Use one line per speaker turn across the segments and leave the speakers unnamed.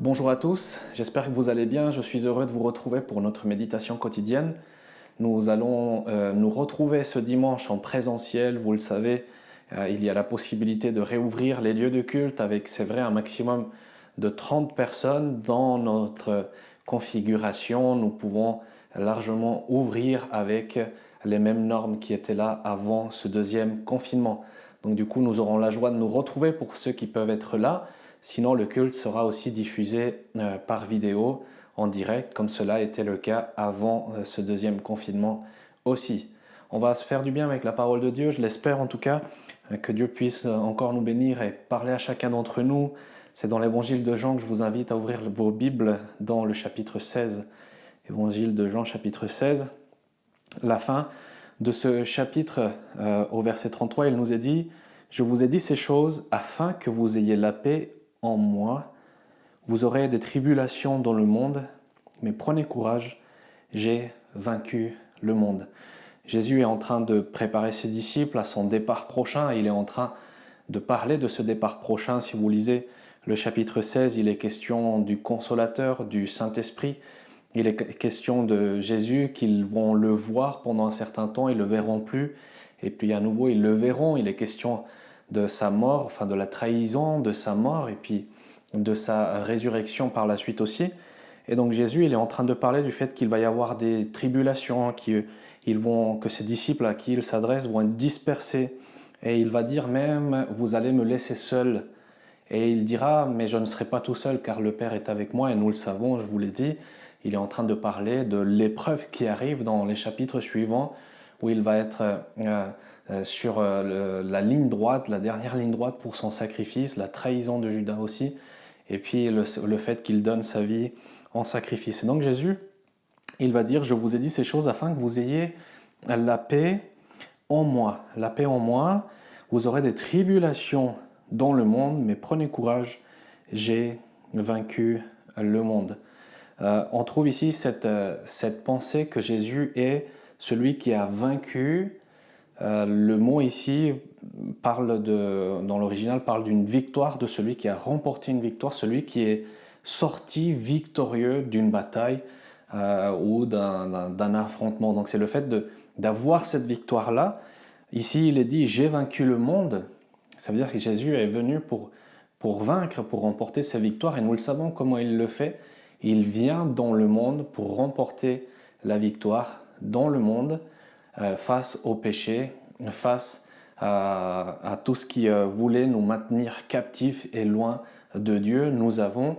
Bonjour à tous, j'espère que vous allez bien. Je suis heureux de vous retrouver pour notre méditation quotidienne. Nous allons nous retrouver ce dimanche en présentiel. Vous le savez, il y a la possibilité de réouvrir les lieux de culte avec, c'est vrai, un maximum de 30 personnes dans notre configuration. Nous pouvons largement ouvrir avec les mêmes normes qui étaient là avant ce deuxième confinement. Donc du coup, nous aurons la joie de nous retrouver pour ceux qui peuvent être là. Sinon, le culte sera aussi diffusé par vidéo en direct, comme cela était le cas avant ce deuxième confinement aussi. On va se faire du bien avec la parole de Dieu, je l'espère en tout cas, que Dieu puisse encore nous bénir et parler à chacun d'entre nous. C'est dans l'évangile de Jean que je vous invite à ouvrir vos Bibles dans le chapitre 16. Évangile de Jean, chapitre 16. La fin de ce chapitre, au verset 33, il nous est dit « Je vous ai dit ces choses afin que vous ayez la paix en moi. Vous aurez des tribulations dans le monde, mais prenez courage, j'ai vaincu le monde. » Jésus est en train de préparer ses disciples à son départ prochain. Il est en train de parler de ce départ prochain. Si vous lisez le chapitre 16, il est question du Consolateur, du Saint-Esprit. Il est question de Jésus qu'ils vont le voir pendant un certain temps, ils ne le verront plus. Et puis à nouveau, ils le verront. Il est question de sa mort, enfin de la trahison, de sa mort, et puis de sa résurrection par la suite aussi. Et donc Jésus, il est en train de parler du fait qu'il va y avoir des tribulations, que ses disciples à qui il s'adresse vont être dispersés. Et il va dire même, vous allez me laisser seul. Et il dira, mais je ne serai pas tout seul car le Père est avec moi. Et nous le savons, je vous l'ai dit, il est en train de parler de l'épreuve qui arrive dans les chapitres suivants, où il va être sur la ligne droite, la dernière ligne droite pour son sacrifice, la trahison de Judas aussi, et puis le fait qu'il donne sa vie en sacrifice. Et donc Jésus, il va dire, je vous ai dit ces choses afin que vous ayez la paix en moi. La paix en moi, vous aurez des tribulations dans le monde, mais prenez courage, j'ai vaincu le monde. On trouve ici cette pensée que Jésus est celui qui a vaincu. Le mot ici dans l'original parle d'une victoire, de celui qui a remporté une victoire, celui qui est sorti victorieux d'une bataille ou d'un affrontement. Donc c'est le fait d'avoir cette victoire-là. Ici, il est dit « j'ai vaincu le monde ». Ça veut dire que Jésus est venu pour vaincre, pour remporter sa victoire. Et nous le savons comment il le fait. Il vient dans le monde pour remporter la victoire dans le monde face au péché, face à tout ce qui voulait nous maintenir captifs et loin de Dieu. Nous avons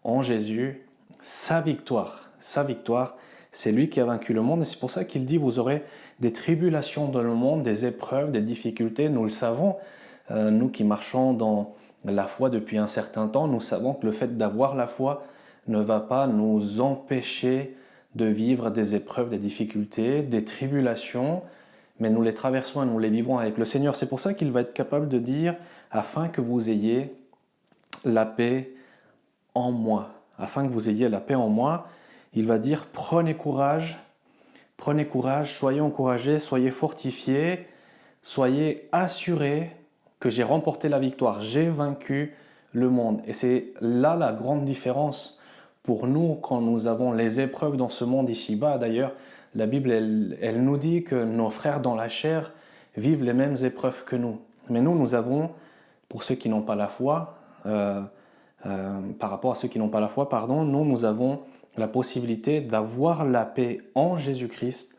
en Jésus sa victoire. Sa victoire, c'est lui qui a vaincu le monde. Et c'est pour ça qu'il dit, vous aurez des tribulations dans le monde, des épreuves, des difficultés. Nous le savons, nous qui marchons dans la foi depuis un certain temps, nous savons que le fait d'avoir la foi ne va pas nous empêcher de vivre des épreuves, des difficultés, des tribulations, mais nous les traversons et nous les vivons avec le Seigneur. C'est pour ça qu'il va être capable de dire « afin que vous ayez la paix en moi ». Afin que vous ayez la paix en moi, il va dire « prenez courage, soyez encouragés, soyez fortifiés, soyez assurés que j'ai remporté la victoire, j'ai vaincu le monde ». Et c'est là la grande différence pour nous quand nous avons les épreuves dans ce monde ici-bas. D'ailleurs, la Bible, elle nous dit que nos frères dans la chair vivent les mêmes épreuves que nous. Mais nous avons, pour ceux qui n'ont pas la foi, par rapport à ceux qui n'ont pas la foi, pardon, nous avons la possibilité d'avoir la paix en Jésus-Christ,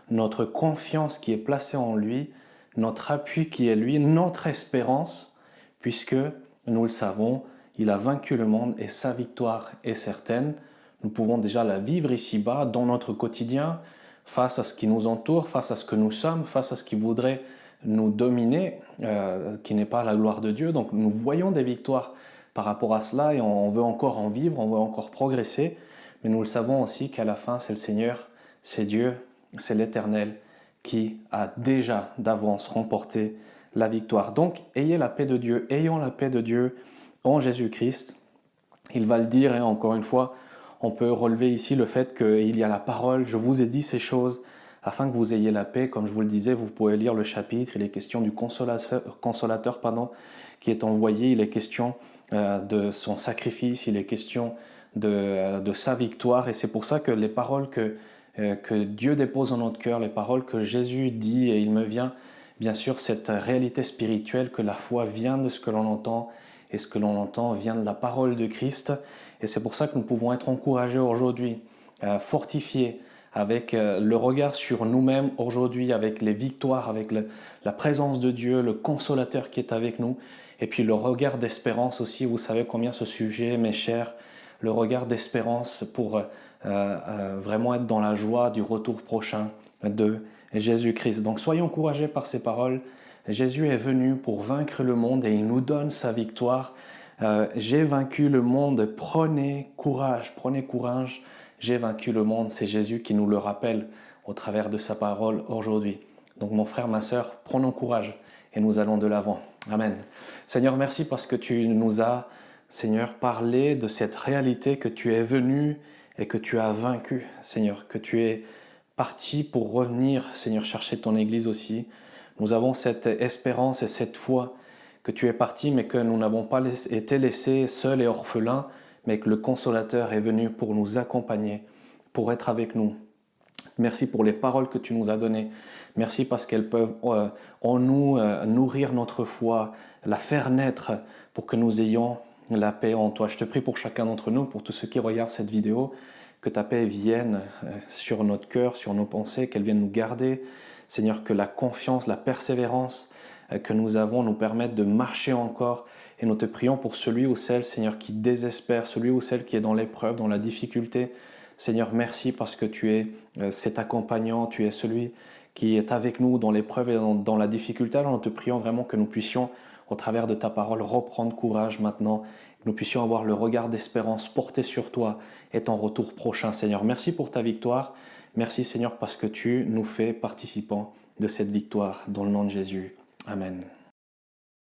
notre confiance qui est placée en lui, notre appui qui est lui, notre espérance, puisque, nous le savons, il a vaincu le monde et sa victoire est certaine. Nous pouvons déjà la vivre ici-bas, dans notre quotidien, face à ce qui nous entoure, face à ce que nous sommes, face à ce qui voudrait nous dominer, qui n'est pas la gloire de Dieu. Donc nous voyons des victoires par rapport à cela et on veut encore en vivre, on veut encore progresser. Mais nous le savons aussi qu'à la fin, c'est le Seigneur, c'est Dieu, c'est l'Éternel qui a déjà d'avance remporté la victoire. Donc, ayez la paix de Dieu, ayons la paix de Dieu en Jésus-Christ. Il va le dire, et encore une fois, on peut relever ici le fait qu'il y a la parole, je vous ai dit ces choses, afin que vous ayez la paix. Comme je vous le disais, vous pouvez lire le chapitre, il est question du consolateur qui est envoyé, il est question de son sacrifice, il est question de sa victoire. Et c'est pour ça que les paroles que Dieu dépose dans notre cœur, les paroles que Jésus dit, et il me vient bien sûr cette réalité spirituelle que la foi vient de ce que l'on entend, et ce que l'on entend vient de la parole de Christ. Et c'est pour ça que nous pouvons être encouragés aujourd'hui, fortifiés, avec le regard sur nous-mêmes aujourd'hui, avec les victoires, avec la présence de Dieu, le consolateur qui est avec nous, et puis le regard d'espérance aussi. Vous savez combien ce sujet m'est cher, le regard d'espérance pour vraiment être dans la joie du retour prochain de Jésus-Christ. Donc soyons encouragés par ces paroles. Jésus est venu pour vaincre le monde et il nous donne sa victoire. J'ai vaincu le monde, prenez courage, j'ai vaincu le monde. C'est Jésus qui nous le rappelle au travers de sa parole aujourd'hui. Donc mon frère, ma sœur, prenons courage et nous allons de l'avant. Amen. Seigneur, merci parce que tu nous as, Seigneur, parlé de cette réalité que tu es venu et que tu as vaincu, Seigneur, que tu es parti pour revenir, Seigneur, chercher ton Église aussi. Nous avons cette espérance et cette foi que tu es parti, mais que nous n'avons pas été laissés seuls et orphelins, mais que le Consolateur est venu pour nous accompagner, pour être avec nous. Merci pour les paroles que tu nous as données. Merci parce qu'elles peuvent en nous nourrir notre foi, la faire naître pour que nous ayons la paix en toi. Je te prie pour chacun d'entre nous, pour tous ceux qui regardent cette vidéo, que ta paix vienne sur notre cœur, sur nos pensées, qu'elle vienne nous garder. Seigneur, que la confiance, la persévérance que nous avons nous permettent de marcher encore. Et nous te prions pour celui ou celle, Seigneur, qui désespère, celui ou celle qui est dans l'épreuve, dans la difficulté. Seigneur, merci parce que tu es cet accompagnant, tu es celui qui est avec nous dans l'épreuve et dans la difficulté. Alors nous te prions vraiment que nous puissions, au travers de ta parole, reprendre courage maintenant, que nous puissions avoir le regard d'espérance porté sur toi et ton retour prochain, Seigneur. Merci pour ta victoire. Merci, Seigneur, parce que tu nous fais participants de cette victoire. Dans le nom de Jésus. Amen.